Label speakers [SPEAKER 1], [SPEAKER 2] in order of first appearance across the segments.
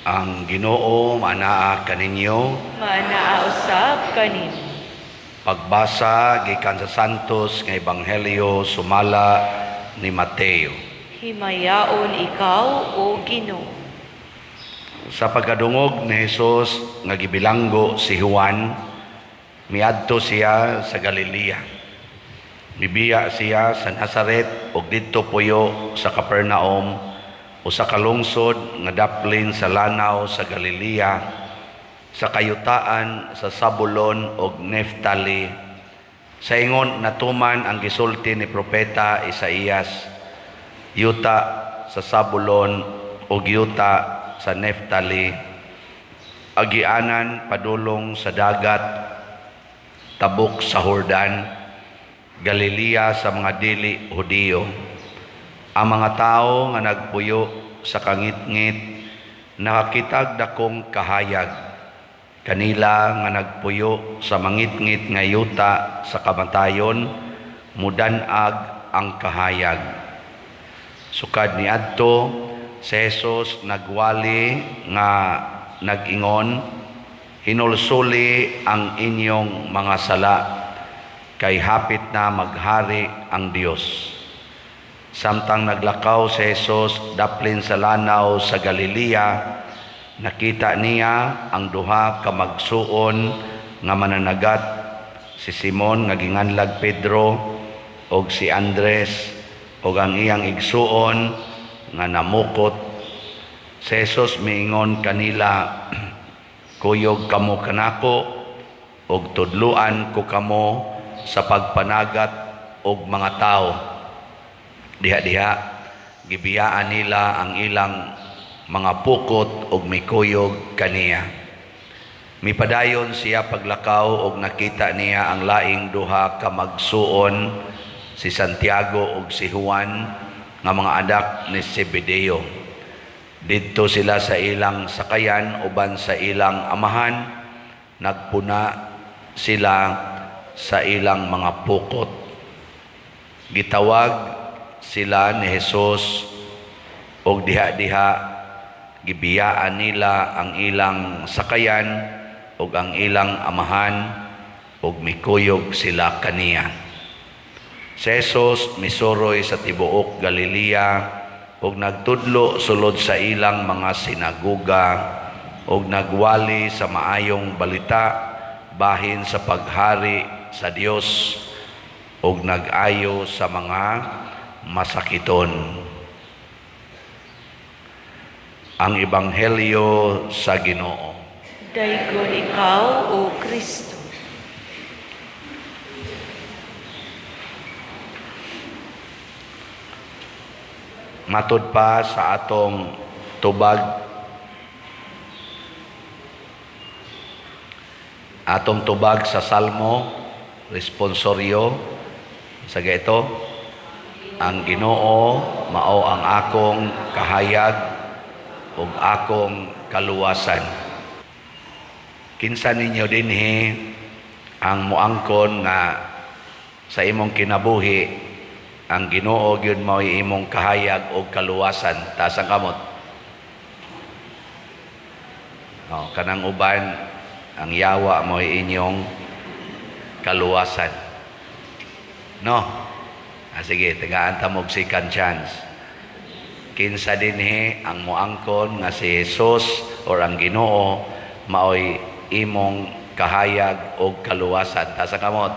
[SPEAKER 1] Ang Ginoo manaa kaninyo.
[SPEAKER 2] Manaausab kanin.
[SPEAKER 1] Pagbasa gikan sa Santos nga Ebanghelyo sumala ni Mateo.
[SPEAKER 2] Himayaon ikaw, O Ginoo.
[SPEAKER 1] Sa pagkadungog ni Hesus nga gibilanggo si Juan, miadto siya sa Galilea. Mibiya siya sa Nazaret ug didto puyo sa Capernaum, usa ka lungsod nga daplin sa lanaw sa Galilea, sa kayutaan sa Zabulon ug Neftali, sa ingon natuman ang gisulti ni propeta Isaías, yuta sa Zabulon ug yuta sa Neftali, agianan padulong sa dagat, tabok sa Jordan, Galilea sa mga dili Hudiyo. Ang mga tao nga nagpuyo sa kangit-ngit nakakitag dakong kahayag. Kanila nga nagpuyo sa mangit-ngit nga yuta sa kamatayon, mudanag ang kahayag. Sukad niadto si Hesus nagwali nga nag-ingon, hinulsuli ang inyong mga sala, kay hapit na maghari ang Dios. Samtang naglakaw si Hesus daplin sa lanaw sa Galilea, nakita niya ang duha ka magsuon nga mananagat, si Simon nga ginganlag Pedro ug si Andres ug ang iyang igsuon nga namukot. Si Hesus miingon kanila, kuyog kamo kanako ug tudluan ko kamo sa pagpanagat og mga tao. Diha-diha gibiyaan nila ang ilang mga pukot ug mikuyog kaniya. Mipadayon siya paglakaw ug nakita niya ang laing duha ka magsuon, si Santiago ug si Juan nga mga anak ni Zebedeo. Didto sila sa ilang sakayan uban sa ilang amahan, nagpuna sila sa ilang mga pukot. Gitawag sila ni Hesus ug diha-diha gibiyaan nila ang ilang sakayan ug ang ilang amahan ug mikuyog sila kaniya. Si Hesus misuroy sa tibuok Galilea ug nagtudlo sulod sa ilang mga sinagoga ug nagwali sa maayong balita bahin sa paghari sa Dios ug nag-ayo sa mga masakiton. Ang Ebanghelyo sa Ginoo.
[SPEAKER 2] Daygon ikaw, O Kristo.
[SPEAKER 1] Matud pa sa atong tubag, sa Salmo, responsoryo, sa gaito, ang Ginoo mao ang akong kahayag ug akong kaluwasan. Kinsa ninyo dinhi ang muangkon nga sa imong kinabuhi ang Ginoo gyud mao imong kahayag ug kaluwasan? Taas ang kamot. Kanang uban ang yawa mao inyong kaluwasan. No? Sige, tagaan ta mog second chance. Kinsa dinhi ang muangkon nga si Hesus or ang Ginoo maoy imong kahayag o kaluwasan? Taas ang kamot.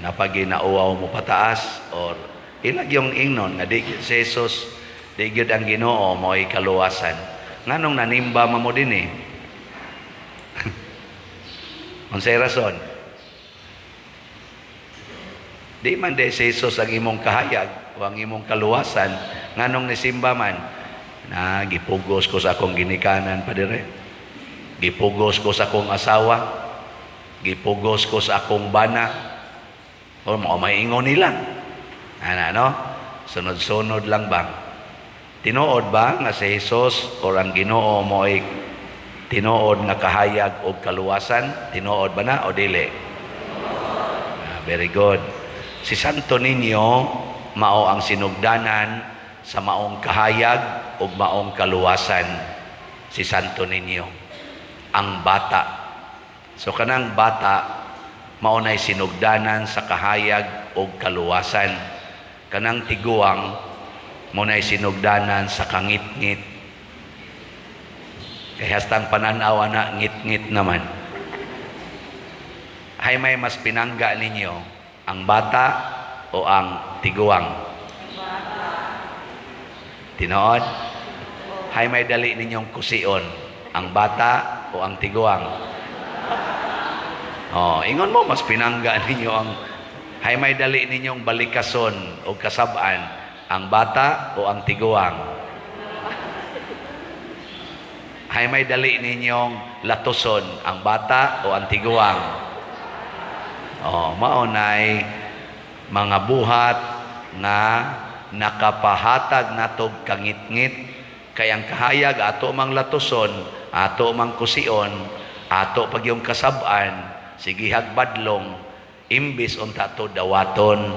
[SPEAKER 1] Napaginauaw mo pataas or ilag yung ingnon nga di si Hesus, di gyud ang Ginoo maoy kaluwasan. Nganong nanimba mo dinhi? Unsay rason? Di man de si Jesus ang imong kahayag o ang imong kaluwasan, nganong nisimba man, na gipugos ko sa akong ginikanan pa dire, gipugos ko sa akong asawa, gipugos ko sa akong bana, o maingon nila. No? Sunod-sunod lang ba? Tinuod ba nga si Jesus o ang Ginoo mo'y tinuod nga kahayag o kaluwasan? Tinuod ba na o dili? Very good. Si Santo Niño mao ang sinugdanan sa maong kahayag ug maong kaluwasan si Santo Niño, ang bata. So kanang bata maunay sinugdanan sa kahayag ug kaluwasan. Kanang tiguang maunay sinugdanan sa kangit-ngit. Kay hastang pananaw na ngit-ngit naman. Hay may mas pinangga ninyo, ang bata o ang tiguang? Tinood? Hay may dali ninyong kusion, ang bata o ang tiguang? Ingon mo, mas pinangga ninyo ang hay may dali ninyong balikason o kasabaan, ang bata o ang tiguang? Hay may dali ninyong latuson, ang bata o ang tiguang? Maunay mga buhat nga nakapahatag natog kangit-ngit, kay ang kahayag ato mang latuson, ato mang kusion, ato pag yung kasaban, sige hagbadlong, imbis unta to dawaton.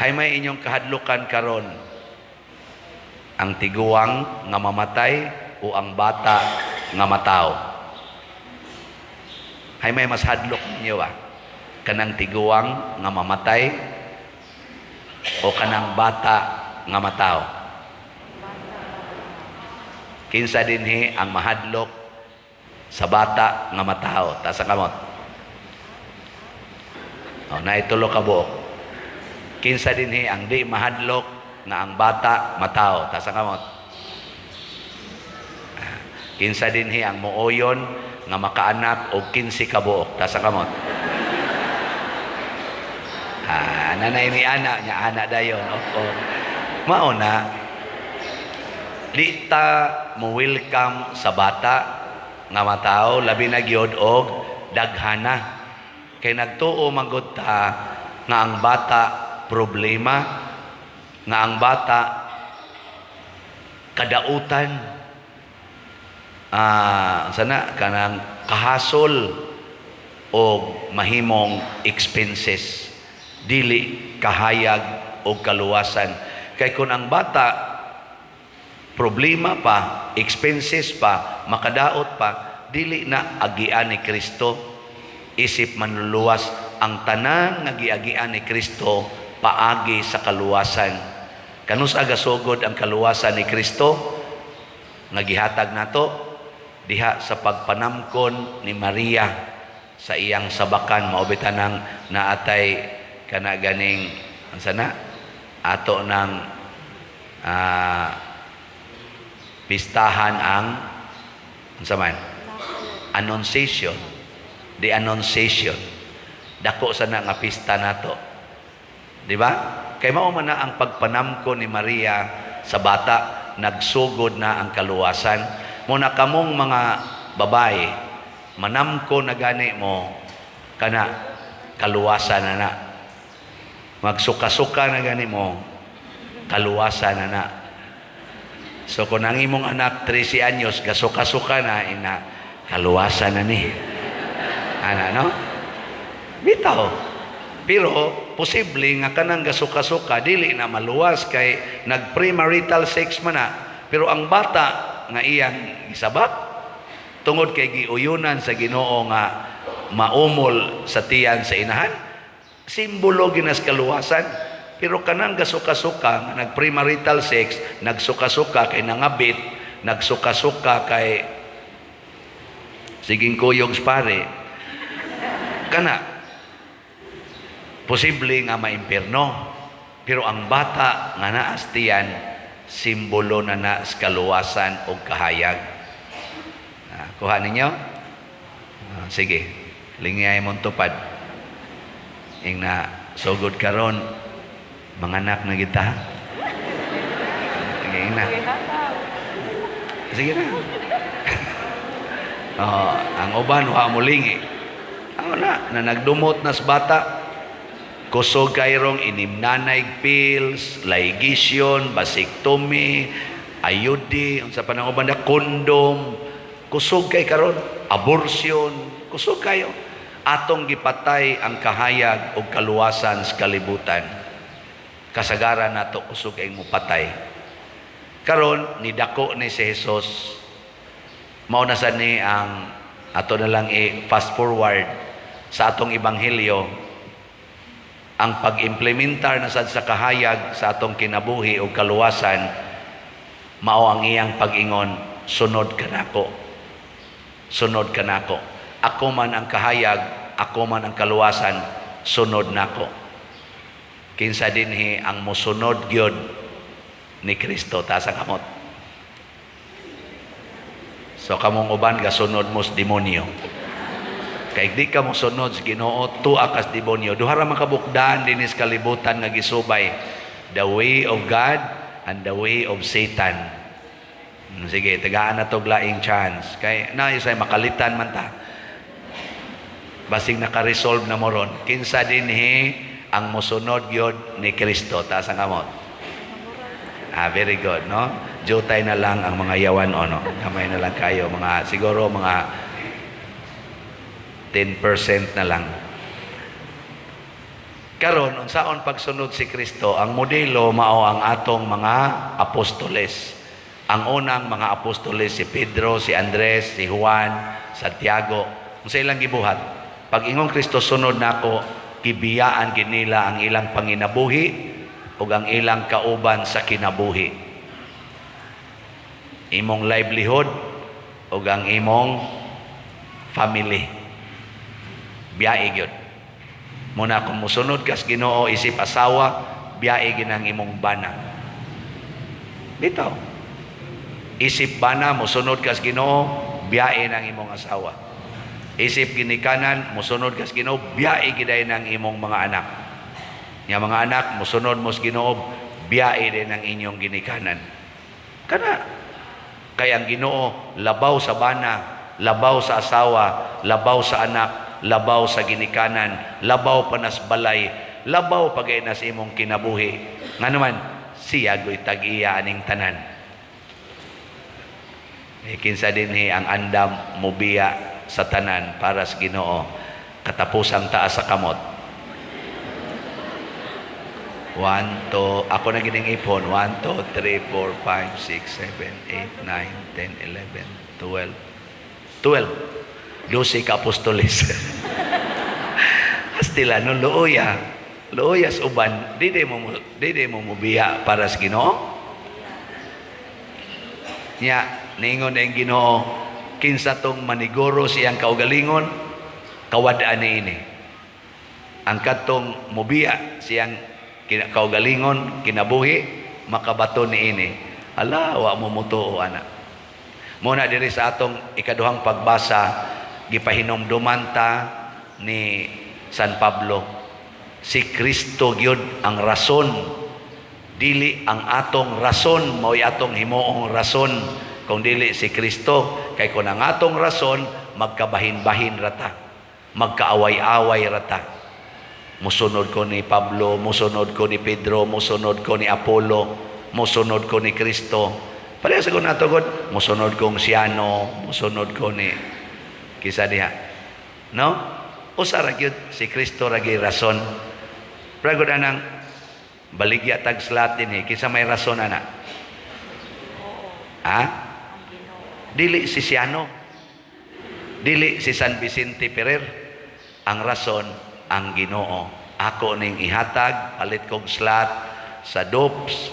[SPEAKER 1] Hay may inyong kahadlukan karon, ang tiguang nga mamatay o ang bata nga mataw? Hay may mas hadlok ninyo ba? Kanang tiguang nga mamatay o kanang bata nga mataw? Kinsa dinhi ang mahadlok sa bata nga mataw? Ta sa kamot. Naitulo ka buok. Kinsa dinhi ang di mahadlok nga ang bata mataw? Ta sa kamot. Kinsa dinhi ang muoyon nga makaanak og 15 ka buok? Ta sa kamot. Nanay ni anak niya, anak dayon. Mauna, di ta mo welcome sa bata nga mataw, labi na gyud og daghana. Kay nagtuo magud ta nga ang bata problema, nga ang bata kadautan, sana kanang kahasol o mahimong expenses, dili kahayag o kaluwasan. Kay kung ang bata problema pa, expenses pa, makadaot pa, dili na agian ni Kristo. Isip manluluwas ang tanan nga giagian ni Kristo paagi sa kaluwasan. Kanus agasugod ang kaluwasan ni Kristo nga gihatag nato diha sa pagpanamkon ni Maria sa iyang sabakan, maubitan ng naatay kana ganing ansana ato ng pistahan ang ansaman Annunciation, the Annunciation, dako sana nga pista nato, di ba? Kay mao man na ang pagpanamko ni Maria sa bata, nagsugod na ang kaluwasan. Muna kamong mga babae, manamko na gani mo kana kaluwasan na. Magsuka-suka na gani mo, kaluwasan na. So kung ang imong anak 13 anyos, gasuka-suka na, ina, kaluwasan na ni. No? Bitaw. Pero, posible nga kanang gasuka-suka, dili na maluwas kay nag-premarital sex man na. Pero ang bata nga iyang isabak, tungod kay giuyunan sa Ginoo nga maumol sa tiyan sa inahan, simbolo ginas kaluwasan. Pero kanang gasuka-suka, nag-premarital sex, nagsuka-suka kay nangabit, nagsuka-suka kay siging kuyog pare, kana, posible nga maimpirno. Pero ang bata nga naastiyan, simbolo na na sa kaluwasan o kahayag. Kuha ninyo? Sige, lingay mong tupad. Ing na sugod karon, mga anak na kita. Sige na. Sige na. Ang uban, wa mulingi. Na nagdumot nas bata, kusog kayrong inimnanay pills, ligation, vasectomy, ayudi, unsa pa nang uban na kondom, kusog kay karon, abortion, kusog kayo. Atong gipatay ang kahayag o kaluwasan sa kalibutan. kasagaran nato kusog kay mupatay. Karon ni dako ni si Jesus, mao na sad ni ang ato na lang i-fast forward sa atong ebanghelyo, ang pag-implementar na sad sa kahayag sa atong kinabuhi o kaluwasan, mao ang iyang pag-ingon, sunod ka nako. Sunod ka nako. Ako man ang kahayag, ako man ang kaluwasan, sunod nako. Kinsa dinhi ang mosunod gyud ni Kristo ta sa kamot. So kamong uban gasunod mo sa demonyo. Kay di ka mo sunod sa Ginoo, tuwa kas demonyo. Duha ra makabukdaan dinis kalibutan nga gisubay, the way of God and the way of Satan. Sige, tagaan na to laing chance. Kay na isay makalitan man ta. Basig naka-resolve na mo ron. Kinsa dinhi ang mosunod gyud ni Kristo ta sa kamot. Very good, no? Jutay na lang ang mga yawan, no? Kamay na lang kayo, siguro mga 10% na lang. Karon, unsaon pagsunod si Kristo, ang modelo mao ang atong mga apostoles. Ang unang mga apostoles, si Pedro, si Andres, si Juan, Santiago. Unsa ilang gibuhat? Pag ingong Kristo sunod nako, gibiyaan ginila ang ilang panginabuhi ug ang ilang kauban sa kinabuhi. Imong livelihood ug ang imong family. Biyae gyud. Muna kung musunod kas Ginoo isip asawa, biyae ginang imong bana. Bitaw. Isip bana musunod kas Ginoo, biyae nang imong asawa. Isip ginikanan musunod kas Ginoo, biyae giday nang imong mga anak. Nga mga anak, musunod mo sa Ginoo, biyae din ang inyong ginikanan. Kana, kaya ang Ginoo, labaw sa bana, labaw sa asawa, labaw sa anak, labaw sa ginikanan, labaw panas balay, labaw pagay nas imong kinabuhi. Nga naman, siya go'y tag-iya aning tanan. Kinsa dinhi ang andam mubiya sa tanan para sa Ginoo, katapusang taas sa kamot. 1, 2, ako na gining ipon. 1, 2, 3, 4, 5, 6, 7, 8, 9, 10, 11, 12. 12. 12 ka apostoles. Astila no looya. Looya sa uban, di mo mubiya para sa Ginoo. Nya ningon ang Ginoo, kinsa tong maniguro siyang kaugalingon, kawad-an ini. Ang katong mubiya siyang kaugalingon, kinabuhi, makabato ni ini. Ala, wa mo mutuo, anak. Muna diri sa atong ikaduhang pagbasa, gipahinomduman ta ni San Pablo. Si Kristo gyud ang rason. Dili ang atong rason, mao'y atong himuong rason. Kung dili si Kristo, kay kung ang atong rason, magkabahin-bahin rata. Magkaaway-away rata. Musunod ko ni Pablo, musunod ko ni Pedro, musunod ko ni Apollo, musunod ko ni Kristo. Pareha sa kung natugod, musunod kong Siano, musunod ko ni kisa diha. No? Usa ra gyud si Kristo ra gyud rason. Pragod anang baligya tag slat dinhi, kisa may rason ana. Ha? Dili si Siano. Dili si San Vicente Ferrer. Ang rason ang Ginoo. Ako ning ihatag, palit kong slot sa dopes,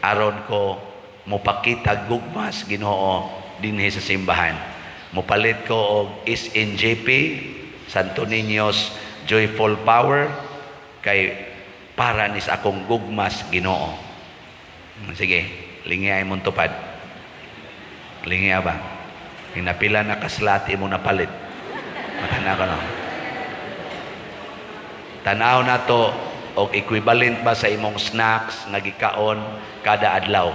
[SPEAKER 1] aron ko mupakita gugmas Ginoo dinhi sa simbahan. Mupalit ko og SNJP, Santo Niño's Joyful Power, kay para ni sa akong gugmas Ginoo. Sige, lingiay mong tupad. Lingiya ba? Hinapila na kaslati mo na palit. Matana ko no. Tanaw na to o equivalent ba sa imong snacks nga gikaon kada adlaw.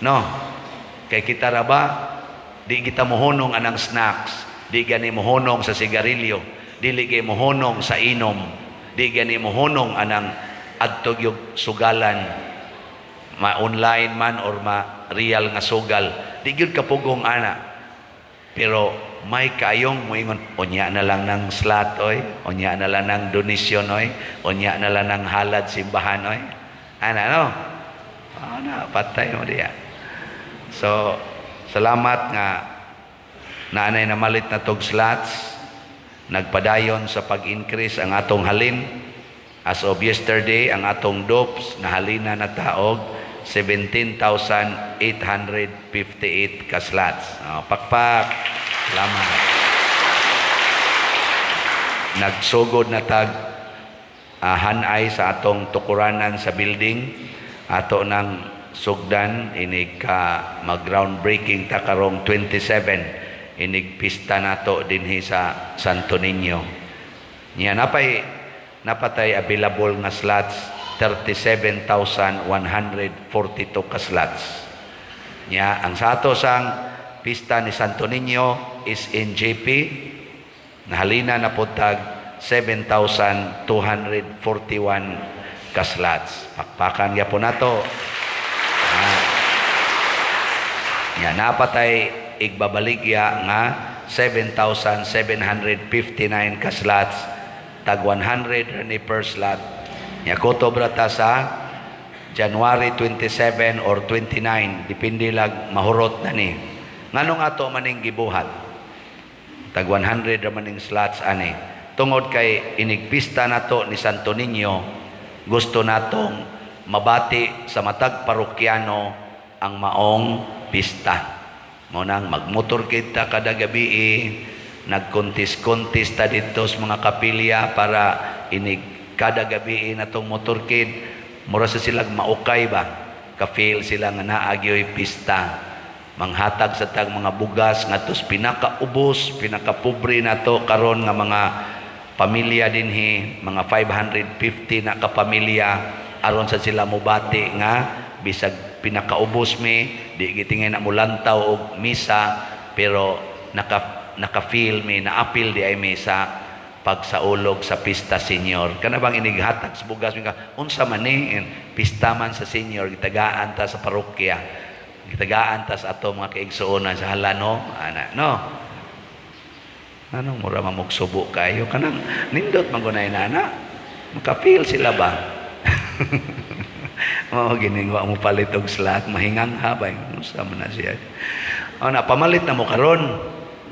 [SPEAKER 1] No? Kay kita ra ba di kita mohonong anang snacks, di gani mohonong sa sigarilyo, dili gani mohonong sa inom, di gani mohonong anang adtog yung sugalan, ma online man or ma real nga sugal. Di gyud kapugong ana. Pero may kaayong moingon, unya na lang ng slot, oy. Unya na lang ng donasyon, oy. Unya na lang ng halad simbahan, oy. No? Patay mo diya. So, salamat nga naanay na malit na tog slots. Nagpadayon sa pag-increase ang atong halin. As of yesterday, ang atong DOPS na halina na taog 17,858 ka slots. Pakpak. Salamat. Nagsugod na tag hanay sa atong tukuranan sa building. Ato ng sugdan, inig ka mag-groundbreaking ta karong 27. Inig pista nato dinhi sa Santo Niño. Niya napatay available nga slots 37,142 ka slots. Niya ang sa ato sang pista ni Santo Niño is in JP nahalina na putag 7,241 ka slots. Pakpakan gyapon nato. Niya napatay igbabaligya nga 7,759 ka slots, tag 100 ni per slot. Nya kotobra ta sa January 27 or 29, depende lag mahurot na ni. Nganong ato maning gibuhat? Tag 100 ra maning slots ani. Tungod kay inigpista nato ni Santo Niño, gusto natong mabati sa matag parokyano ang maong pista. Mo nang magmotor kita kada gabi, nagkontis-kontis ta dito sa mga kapilya para inig kada gabi natong motorkid. Mura sa silang maukay ba? Ka-feel sila nga naagyoy pista. Manghatag sa tag mga bugas nga tos pinakaubos, pinakapobre nato karon nga mga pamilya dinhi, mga 550 na kapamilya aron sa sila mobati nga bisag pinakaubos di gitingin na mulantaw og misa, pero naka-feel na-appeal di ay misa pagsaulog sa pista Senyor. Kana bang inighatag sa bugas ka unsa man ni pista man sa Senyor, gitagaan ta sa parokya, gitagaan ta sa ato mga kaigsuonan sa halano no. Anong mura mamugsubo kayo kanang nindot magunay na maka-feel sila ba? Giningwa mo palit og slot, mahingang habay. Unsa man na siya. Pamalit na mo karon.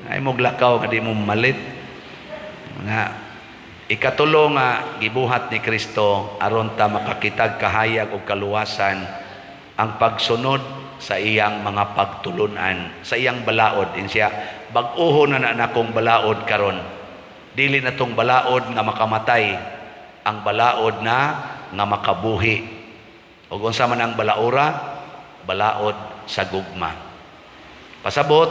[SPEAKER 1] Ay mo glakaw kadi mo malit. Nga ikatulo nga gibuhat ni Kristo aron ta makakitag kahayag og kaluwasan ang pagsunod sa iyang mga pagtulunan, sa iyang balaod. Siya bag-oho na nakong balaod karon. Dili na tong balaod nga makamatay, ang balaod na nga makabuhi. O unsa man ang balaura, balaod sa gugma. Pasabot,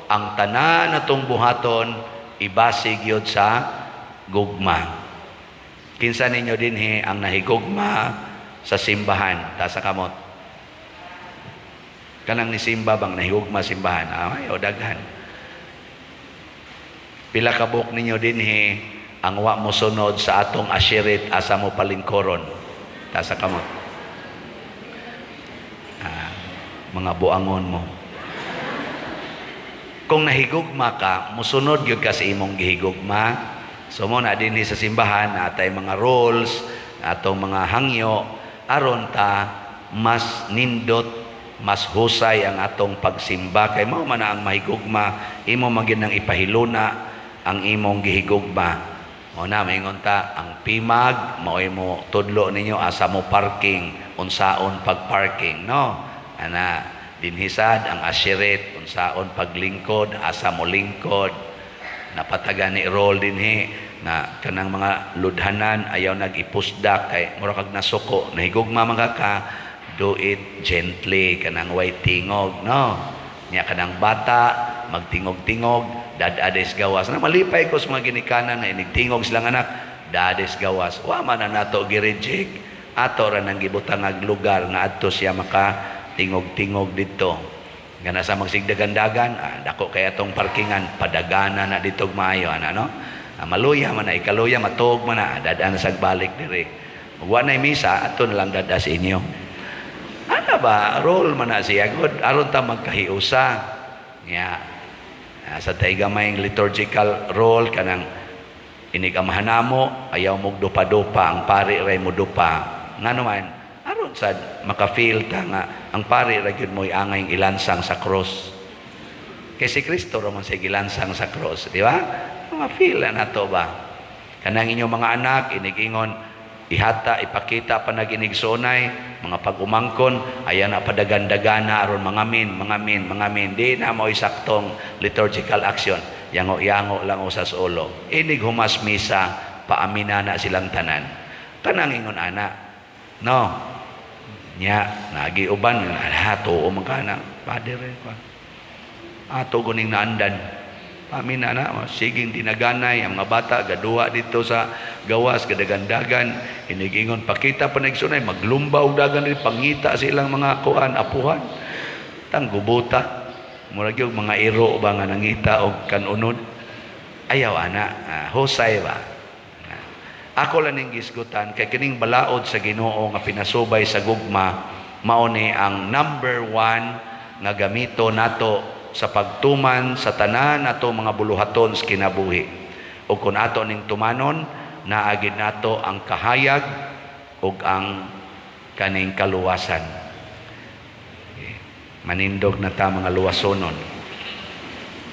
[SPEAKER 1] ang tanan natong buhaton, ibasig yun sa gugma. Kinsa ninyo dinhi ang nahigugma sa simbahan, ta sa kamot. Kanang ni simba bang nahigugma simbahan, ay o daghan. Pila kabuk ninyo dinhi ang wa mo sunod sa atong asyirit asa mo palingkoron, ta sa kamot. Mga buangon mo. Kung nahigugma ka, musunod gyud ka sa imong gihigugma. So mo na dinhi sa simbahan natay mga rules, atong mga hangyo aron ta mas nindot, mas husay ang atong pagsimba kay mao man ang mahigugma, imo magin nang ipahiluna ang imong gihigugma. Mo na maingon ta ang pimag mao imo tudlo ninyo asa mo parking, unsaon pag-parking, no? Dinhisad ang asyirit unsaon paglingkod asa mo lingkod, napataga ni role dinhi na kanang mga ludhanan ayaw nag-ipusdak kay mura kag nasuko nahigugma ka do it gently kanang way tingog, no? Nya kanang bata magtingog-tingog dadades gawas na malipay ko sa mga ginikanan na inigtingog silang anak dades gawas wa man na nato gireject ato ra nang gibutang ag lugar nga adto siya maka tingog-tingog dito. Nga nasa magsigdagandagan, dako kaya tong parkingan, padagana na dito maayo, no? Maluya man na, ikaluya, matuog man na, dadaan na sagbalik diri. Huwag na misa, ato na lang dada sa inyo. Ano ba? Roll man na siya. Good. Aron ta magkahiusa. Yeah. Sa taigamayng liturgical role kanang inig amahanamo ayaw mo dupa-dupa ang pari ray mo dupa nga naman aron sad maka-feel ta nga ang pari ra gyud mo angay ilansang sa cross kay si Kristo ra man sa ilansang sa cross, di ba? Ma-feel na to ba kanang inyong mga anak inig-ingon ihata ipakita pa naginigsunay mga pag-umangkon ayan na padagandagana aron mangamin di na mo isaktong liturgical action yango lang usas ulo inig humas misa paamina na silang tanan kanang ingon ana no nya nagiuban ato o magkana father ato guning naandan paamina na siging dinaganay ang mga bata gaduha dito sa gawas gadagandagan inigingon pakita pa nagsunay maglumbaw dagan rin pangita silang mga kuan apuhan tang gubuta murag yung mga iro ba nga nangita o kanunod ayaw ana husay ba ako lang ning gisgutan kay kining balaod sa Ginoo nga pinasubay sa gugma mao ni ang number 1 nga gamito nato sa pagtuman sa tanan nato mga buluhaton sa kinabuhi ug kun ato ning tumanon naagid nato ang kahayag ug ang kaning kaluwasan. Manindog na ta mga luwasonon.